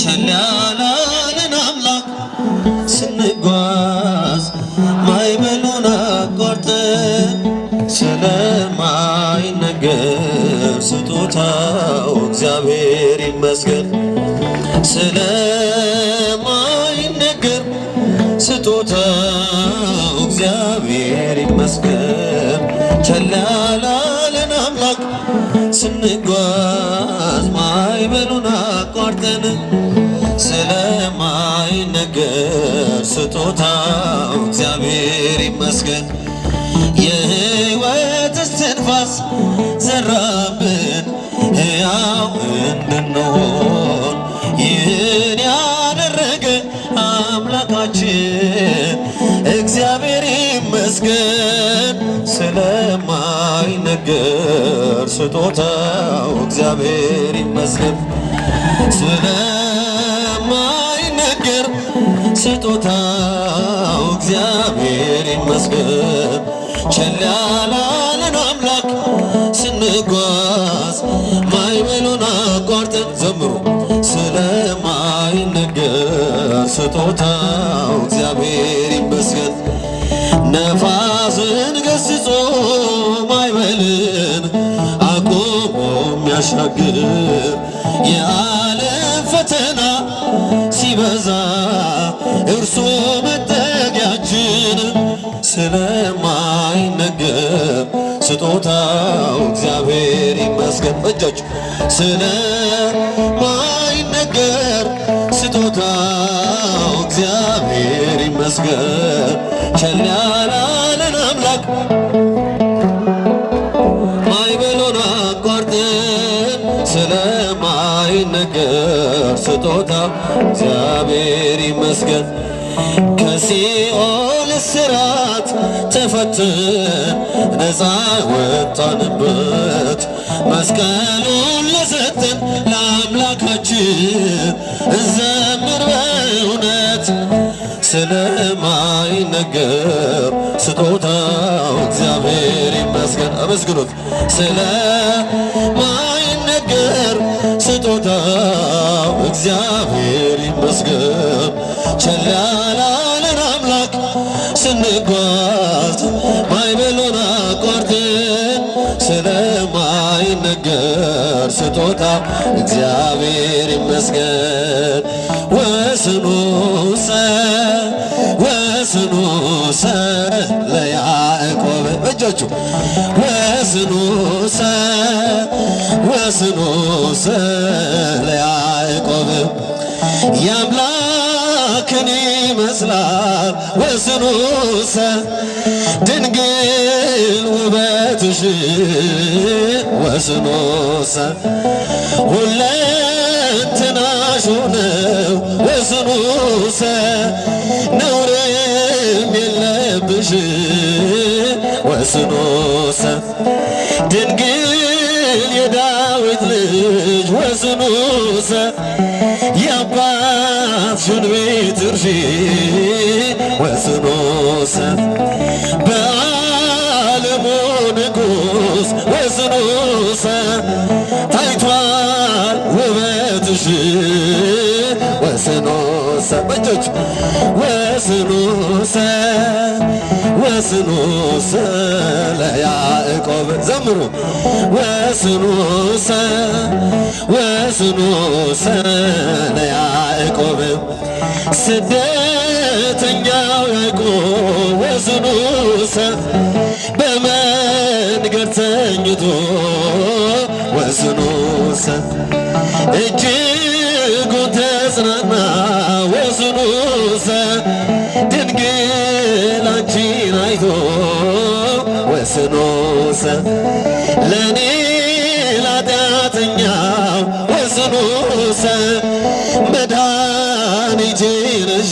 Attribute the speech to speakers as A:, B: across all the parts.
A: ቸል ያላለን አምላክ ስንጓዝ ማዕበሉን አቋርጠን ስለማይነገር ስጦታው እግዚአብሔር ይመስገን። ስለማይነገር ስጦታው እግዚአብሔር ይመስገን። ቸል ያላለን አምላክ ስንጓዝ ማዕበሉን አቋርጠን ስለማይነገር ስጦታው እግዚአብሔር ይመስገን። የሕይወት እስትንፋስ ዘራብን ሕያው እንድንሆን ይህን ያደረገ አምላካችን እግዚአብሔር ይመስገን። ስለማይነገር ስጦታው እግዚአብሔር ይመስገን። ስለማይነገር ስጦታው እግዚአብሔር ይመስገን። ቸል ያላለን አምላክ ስንጓዝ ማዕበሉን አቋርጠን ዘምሩ። ስለማይነገር ስጦታው እግዚአብሔር ይመስገን። ነፋስን ገስጾ ማዕበልን አቁሞ የሚያሻግር የዓለም ፈተና ሲበዛ እርሱ መጠጊያችን። ስለማይነገር ስጦታው እግዚአብሔር ይመስገን። እጆች ስለማይነገር ስጦታው እግዚአብሔር ይመስገን። ቸል ያላለን አምላክ ማዕበሉን አቋርጠን ስለማይነገር ስጦታው እግዚአብሔር ይመስገን። ከሲኦል እስራት ተፈተን ነፃ ወጣንበት መስቀሉን ለሰጠን ለአምላካችን እንዘምር በእውነት። ስለማይነገር ስጦታው እግዚአብሔር ይመስገን። አመስግኑት። ስለማይነገር ስጦታው እግዚአብሔር ይመስገን። ቸል ያላለን አምላክ ስንጓዝ ማዕበሉን አቋርጠን ስለማይነገር ስጦታው እግዚአብሔር ይመስገን። ወስኑሰ ለያዕቆብ እጆቹ ወስኑሰ ለያዕቆብ የአምላክን ይመስላል ወስኑሰ ድንግል ውበትሽ ወስኑሰ ሁለንተናሽ ነው ወስኑሰ ነውርም የለብሽ ወስኑሰ ድንግል የዳዊት ልጅ ወስኑሰ የአባትሽን ቤት እርሺ ወስኑሰ በዓለሙ ንጉሥ ወስኑሰ ታይቷል ውበትሽ ወስኑሰ በእጆች ወስኑሰ ለያዕቆብ ዘምሩ። ወስኑሰ ለያዕቆብ ስደተኛው ያዕቆብ ወስኑሰ በመንገድ ተኝቶ ወስኑሰ እጅጉን ተጽናና ወስኑሰ ድንግል አንቺን አይቶ ወስኑሰ ለኔ ኃጢአተኛው ወስኑሰ መድኃኒቴ ነሽ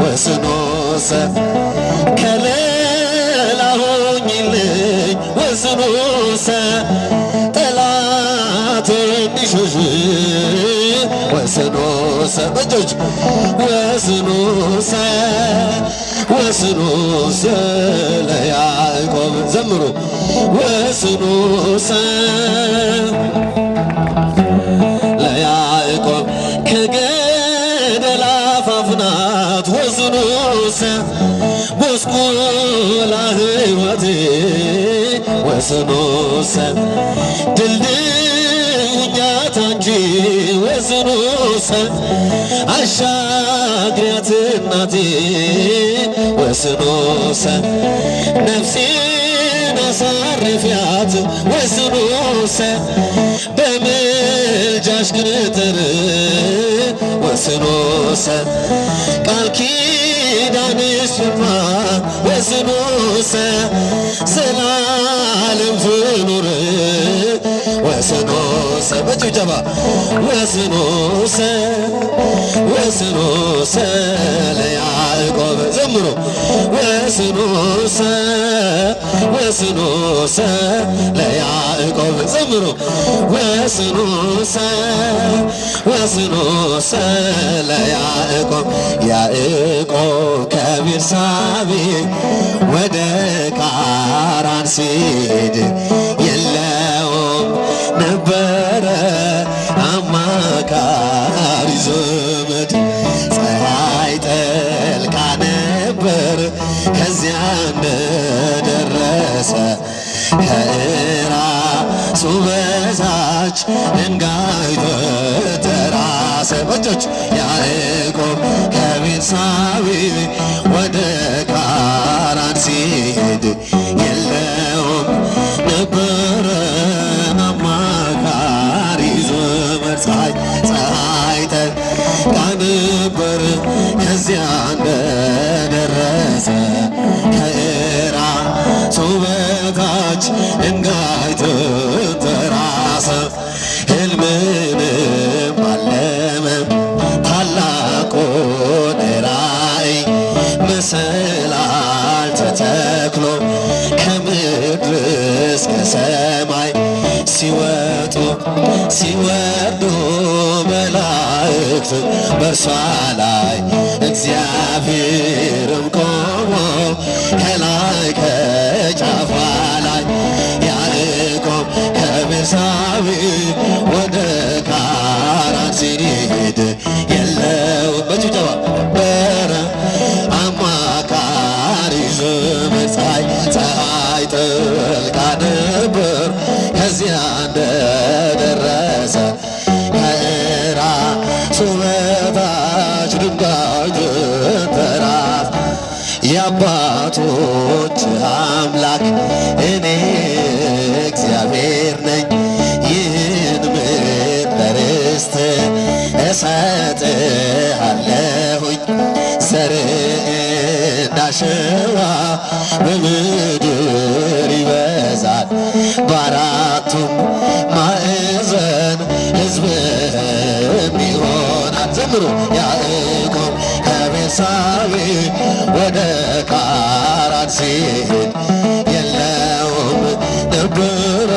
A: ወስኑሰ ከለላ ሆኚልኝ ወስኑሰ ጠላት እንዲሸሽ ወስኑሰ በእጆች ወስኑሰ ለያዕቆብ ዘምሩ ወስኑሰ ለያዕቆብ ጉስቁላ ሕይወቴ ወስኖሰ ድልድዩኛት አንቺ ወስኖሰ አሻግሪያት እናቴ ወስኖሰ ነፍሴን አሳርፊያት ወስኖሰ በምልጃሽ ቅጥር ወስኖሰ ቃል ኪዳንሽማ ወስኖሰ ዘላለም ትኑር ወስኖሰ በጭብጨባ ወስኖሰ ወስኖሰ ለያዕቆብ ዘምሮ ወስኖሰ ወስኖሰ ለያዕቆብ ዘምሮ ወስኖሰ ወስኖሰ ለያዕቆብ ያዕቆብ ከቤርሳቤህ ወደ ካራን ሲሄድ የለውም ነበረ አማካሪ ዘመድ ፀሐይ ጠልቃ ነበር ከዚያ እንደደረሰ ከራሱ በታች ድንጋይ ተራሰ በእጆች ያዕቆብ ከቤርሳቤህ ወደ ካራን ሲሄድ የለውም ነበረ አማካሪ ዘመድ ፀሐይ ጠልቃ ነበር ከዚያ እንደደረሰ ከራሱ በታች ድንጋይ ተራሰ ሕልምንም አለመ ታላቁን ራእይ መሰላል ተተክሎ ከምድር እስከ ሰማይ ሲወጡ ሲወርዱ መላእክት በእርሷ ላይ እግዚአብሔርም ቆሞ ከላይ ከጫፏ ላይ ያዕቆብ ከቤርሳቤህ ወደ ካራን ሲሄድ የለውም በጭብጨባ ነበረ አማካሪ ዘመድ ፀሐይ ጠልቃ ነበር ከዚያ እንደደረሰ ከራሱ በታች ድንጋይ ተራሰ የአባቶች አምላክ እኔ እግዚአብሔር ነኝ ይህን ምድር ርስት እሰጥሃለሁኝ ዘርህ እንዳሸዋ በምድር ይበዛል በአራቱም ማዕዘን ሕዝብህም ይሆናል ዘምሩ ያዕቆብ ከቤርሳቤህ ወደ ካራን ሲሄድ የለውም ነበረ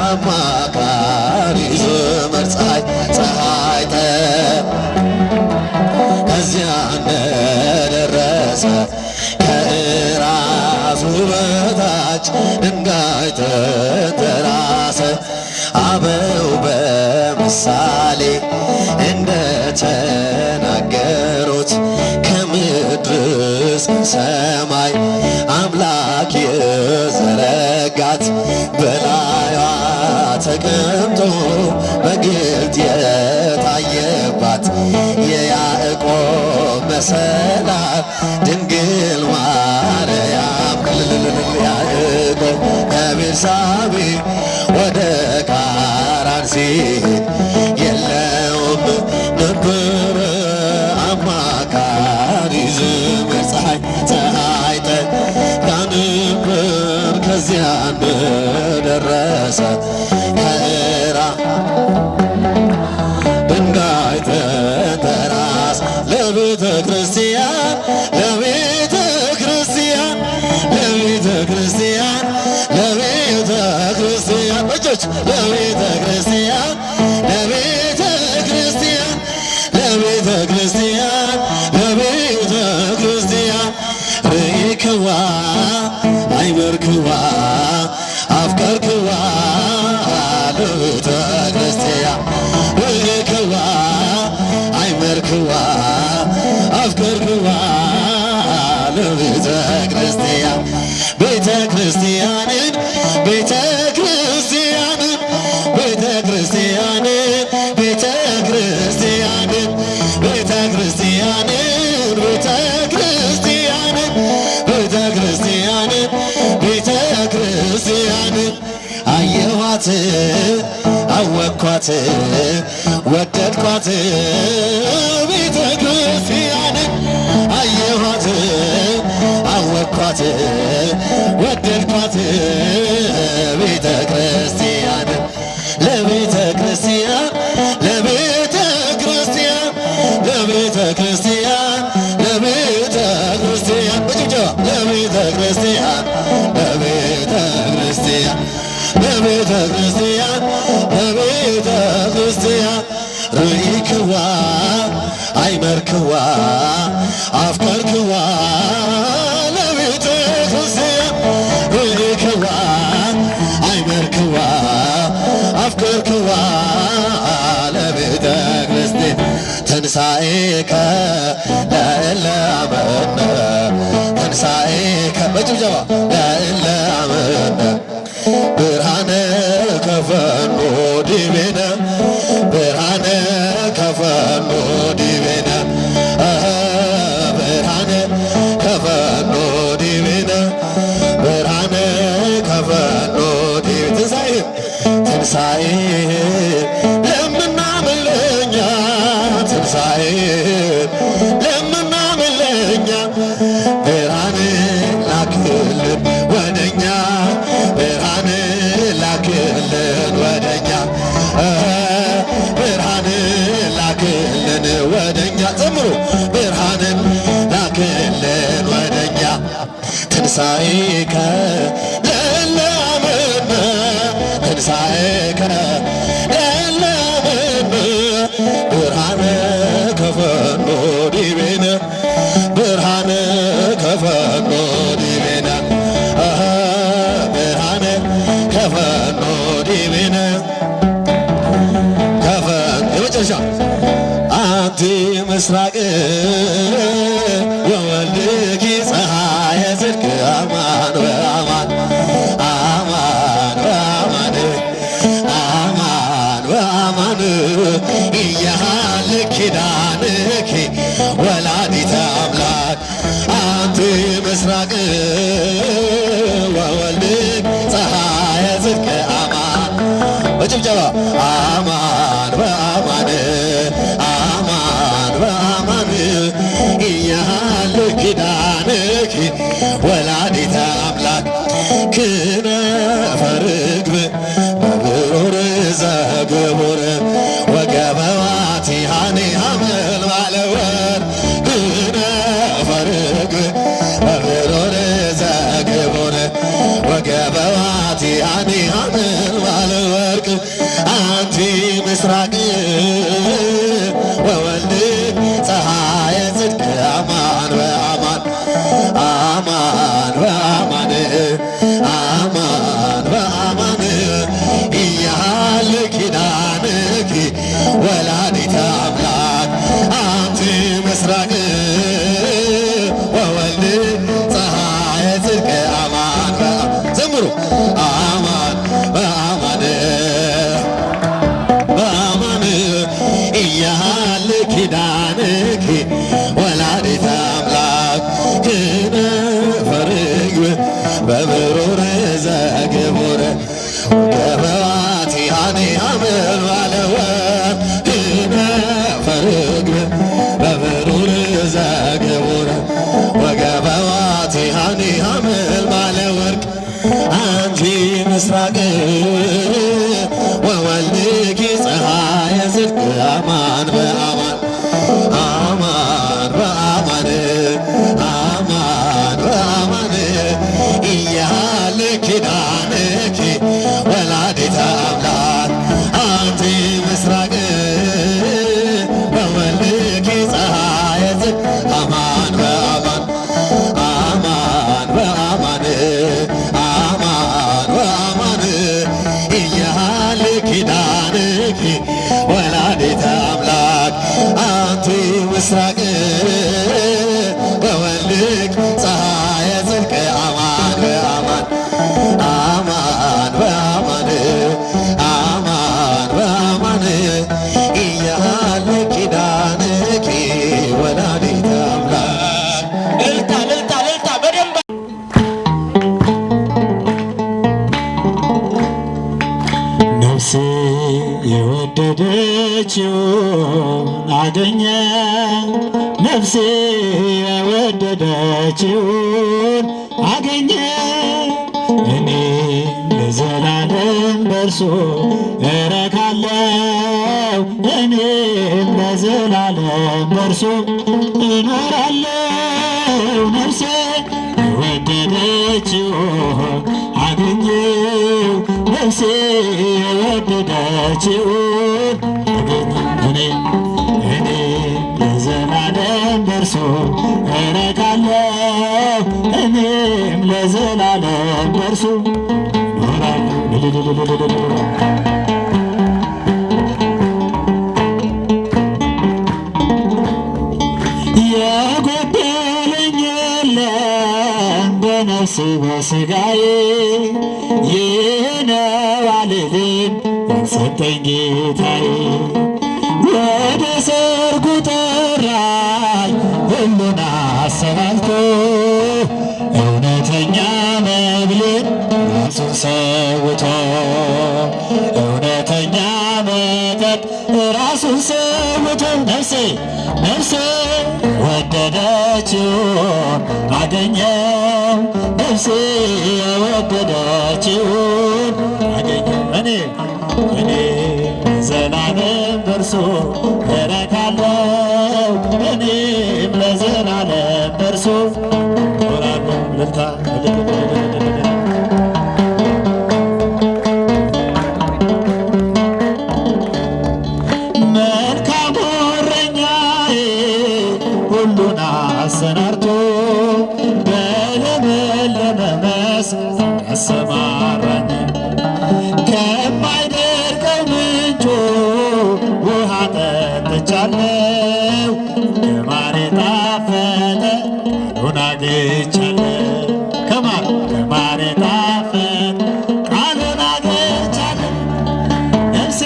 A: አማካሪ ዘመድ ፀሐይ ከዚያ እንደደረሰ ከራሱ በታች ድንጋይ ተራሰ አበው በምሳሌ እንደተናገሩት ከምድር እስከ ሰማይ አምላክ የዘረጋት በላይዋ ተቀምጦ በግልጥ የታየባት የያዕቆብ መሰላል ድንግል ማርያም ያዕቆብ ከቤርሳቤህ ወደ ካራን ሲሄድ የለውም ነበረ አማካሪ ዘመድ ፀሐይ ጠልቃ ነበር ከዚያ እንደደረሰ ድንጋይ ተራሰ ለቤተ ክርስቲያን ለቤተ ክርስቲያን ለቤተ ክርስቲያን ለቤተ ክርስቲያን በእጆች ለቤተ ክርስቲያን ለቤተ ክርስቲያን ለቤተ ክርስቲያን ለቤተ ክርስቲያን ርኢክዋ አይመርክዋ አፍቀርክዋ አየኋት ወደድኳት ቤተ ክርስቲያን አየኋት አወቅኳት ወደድኳት ቤተ ክርስቲያን ለቤተ ክርስቲያን ለቤተ ክርስቲያን ለቤተ ክርስቲያን ለቤተ ክርስቲያን በጭብጨባ ለቤተ ክርስቲያን ለቤተ ክርስቲያን ለቤተ ክርስቲያን ለቤተ ክርስቲያን ርኢክዋ አይመርክዋ አፍቀርክዋ ለቤተ ክርስቲያን ርኢክዋ አይመርክዋ አፍቀርክዋ ለቤተ ክርስቲያን ትንሣኤከ ለእለ አመነ ትንሣኤከ በጭብጨባ ለእለ አመነ ብርሃነ ከፈኖ ዲቤነ ብርሃነ ከፈኖ ዲቤነ ብርሃነ ከፈኖ ዲቤነ ብርሃነ ከፈኖ ዲቤነ ትንሣኤ ለምናምን ለእኛ ትንሣኤ ለምናምን ለእኛ ብርሃን ላክልን ወደኛ ብርሃን ላክልን ወደኛ ብርሃን ላክልን ወደኛ ዘምሩ ብርሃንን ላክልን ወደኛ ትንሣኤከ ለእለ አመነ ትንሣኤከ ለእለ አመነ ብርሃነ ከፈኖ ዲቤነ ብርሃነ ከፈኖ ዲቤነ ብርሃነ ከፈኖ ዲቤነ ከፈን የመጨረሻ አንቲ ምስራቅ ወወልድኪ ፀሐየ ጽድቅ አማን በአማን አማን በአማን አማን በአማን እያለ ኪዳንኪ ወላዲተ አምላክ አንቲ ምስራቅ ወወልድኪ ፀሐየ ጽድቅ አማን በጭብጨባ አማን በአማን አማን በአማን እያለ ኪዳንኪ ወላዲተ አምላክ ክነፈ ርግብ በብሩር ዘግቡር ወገበዋቲሃኒ ሐመልማለ ወርቅ ክነፈ ርግብ በብሩር ዘግቡር ወገበዋቲሃኒ ሐመልማለ ወርቅ አንቲ ምስራቅ ወወልድ ፀሐየ ጽድቅ አማን በአማን አማን በአማን አማን በአማን እያለ ኪዳንኪ ወላዲተ አምላክ አንቲ ምስራቅ ወወልድ ፀሐየ ጽድቅ አማን ዘምሩ አማን በአማን በአማን እያለ ኪዳንኪ ወላዲተ አምላክ ክነፈ ርግብ በብሩር ዘግቡር ወገበዋቲሃኒ ሐመልማለ ወርቅ ክነፈ ርግብ በብሩር ዘግቡር ወገበዋቲሃኒ ሐመልማለ ወርቅ አንቲ ምስራቅ ወወልድኪ ፀሐየ ጽድቅ አማን በአማን አማን በአማን አማን በአማን እያለ ኪዳንኪ ወላዲተ አምላክ አንቲ ምስራቅ ወወልድኪ ፀሐየ ጽድቅ አማን በአማን አማን በአማን አማን በአማን እያለ ኪዳንኪ ወላዲተ አምላክ
B: አገኘ ነፍሴ የወደደችውን አገኘ እኔ ለዘላለም በእርሱ እረካለው እኔም ለዘላለም በእርሱ እኖራለው ነፍሴ የወደደችውን አገኘው ነፍሴ የወደደችውን አገኘ እኔ ለዘላለም በእርሱ እረካለው እኔም ለዘላለም በእርሱ እኖራለሁ። የጎደለኝ የለም በነፍስ በሥጋዬ ይህ ነው አልልም ያልሰጠኝ ጌታዬ ወደ ሰርጉ ጠራኝ ሁሉን አሰናብቶ እውነተኛ መብልን ራሱን ሰውቶ እውነተኛ መጠጥ ራሱን ሰውቶ ነፍሴ ወደደችውን አገኘው ነፍሴ የወደደችውን አገኘው እኔ ዘላለም በእርሱ እረካለው እኔም ለዘላለም በእርሱ እኖራለሁ። ልልታ መልካም እረኛዬ ሁሉን አሰናድቶ በለመለመ መስክ ያሰማራኝ ከማይደርቀው ምንጩ ውሃ ጠጥቻለሁ ከማር የጣፈጠ ቃሉን አግኝቻለሁ ከማር የጣፈጠ ቃሉን አግኝቻለሁ ነፍሴ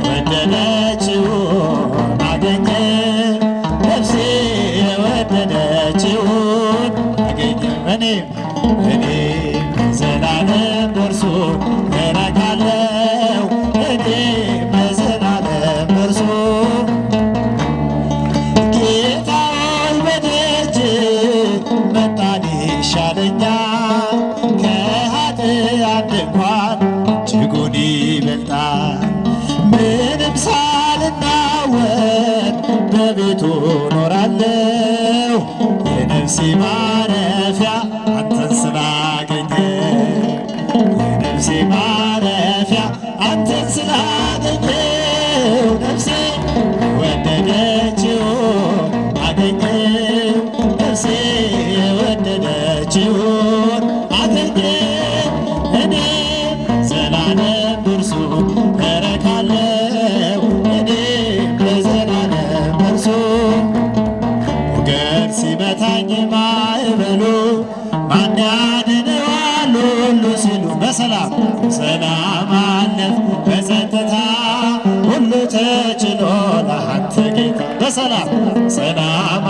B: ወደደችውን አገኘ ነፍሴ የወደደችውን አገኘ እኔ ዘላለም በእርሱ እረካለው እኔም ለዘላለም በእርሱ ጌታ ሆይ በደጅ መጣን ይሻለኛል ከኃጥአን ድንኳን እጅጉን ይበልጣል ምንም ሳልናወጥ በቤቱ ኖራለው የነፍሴ ማረፊያ አንተን ስላገኘ የነፍሴ ማረፊያ አንተን ስላገኘው ነፍሴ ወደደችውን አገኘው ነፍሴ የወደደችውን አገኘው እኔ ዘላለም በእርሱ እረካለው እኔም ለዘላለም በእርሱ ሞገድ ሲመታኝ ማዕበሉ ማን ያድነዋል ሁሉ ሲሉ በሰላም አለፍ በጸጥታ ሁሉ ተችሎ ለአንተ ጌታ በሰላም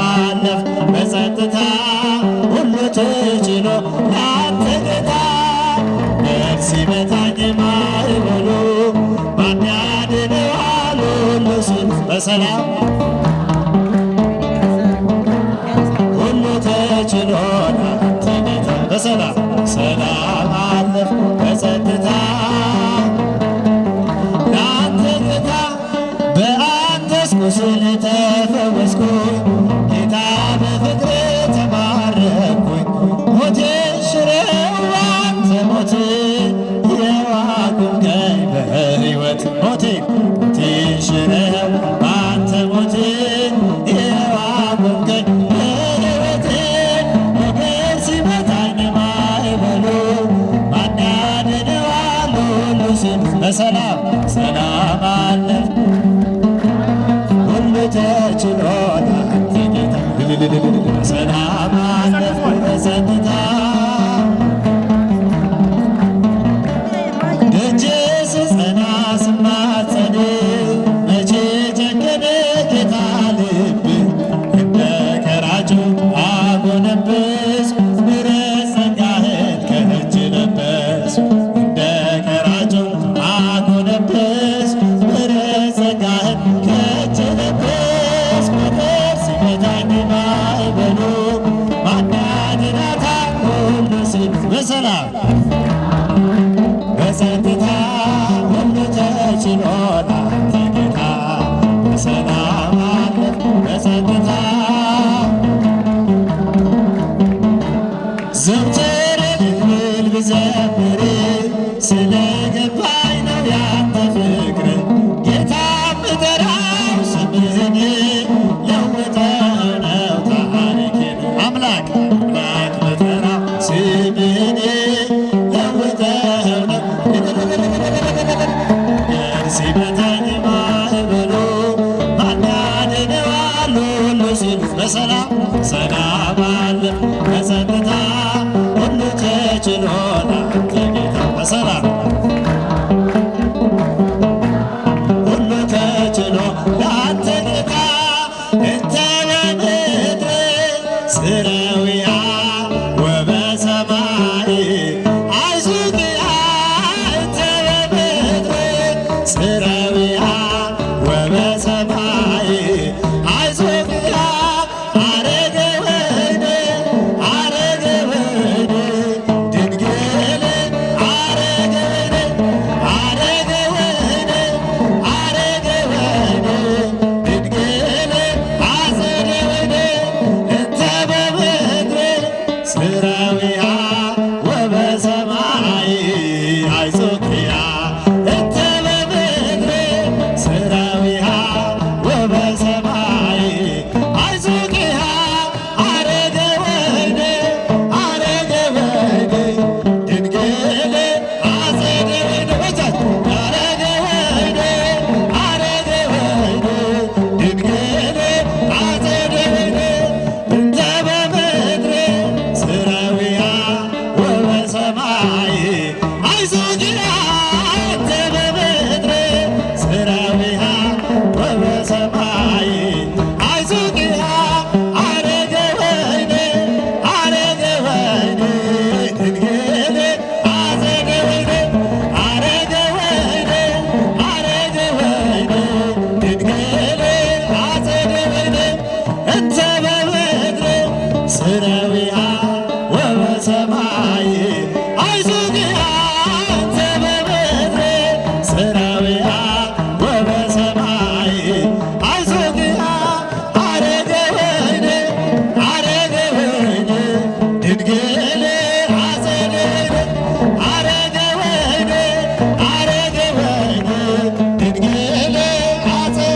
B: አለፍ በጸጥታ ሁሉ ተችሎ ለአንተ ጌታ ሞገድ ሲመታኝ ማዕበሉ ማን ያድነዋል ሁሉ ሲሉ በሰላም ሁሉ ተችሎ ለአንተ ጌታ በሰላም አለፍ በጸጥታ ለአንተ ጌታ በአንተስ ቁስል ተፈወስኩኝ ጌታ በፍቅር ተማረኩኝ ሞቴን ሽረው አንተ ሞት የዋቁምከኝ በሕይወት ሞቴን ሽረው አንተ ሞት የዋቁምከኝ በሕይወት ሞገድ ሲመታኝ ማዕበሉ ማን ያድነዋል ሁሉ ሲሉ በሰላም አለፍ ሁሉ ተችሎ ለአንተ ጌታ በሰላም አለፍ በጸጥታ ደጄ ስጸና ስማጸን መቼ ጨከነ ጌታ ልብ እንደ ከራጩ አጎነበስ ምሕረት ጸጋህን ከእጅ ለበስ እንደ ከራጩ አጎነበስ ምሕረት ጸጋህን ከእጅ በሰላም ሰላም አለ በጸጥታ ሁሉ ተችሎ ላንተ ጌታ በሰላም ሁሉ ተችሎ ላንተ ጌታ እንተ በምድር ስረዊያ ወበሰማይ አይሱቅያ እንተ በምድር ስረዊያ ወበሰማይ አይሱቅያ አረገ ወይኔ አረገ ወይኔ ድንግል አረገ ወይኔ አረገ ወይኔ አረገ ወይኔ ድንግል አጸደ ወይኔ እንተ በምድር ስራዊያ ወበሰማይ አይዞክያ እንተ በምድር ስራዊያ ወበሰማይ አይዞክያ አረገ ወይኔ አረገ ወይኔ ድንግል አጸደ ወይኔ በጃት አረገ ወይኔ አረገ ወይኔ ድንግል አጸደ ወይኔ እንተ በምድር ስራዊያ ወበሰማይ አይዞክያ እንተ በምድር ስራዊያ ወበሰማይ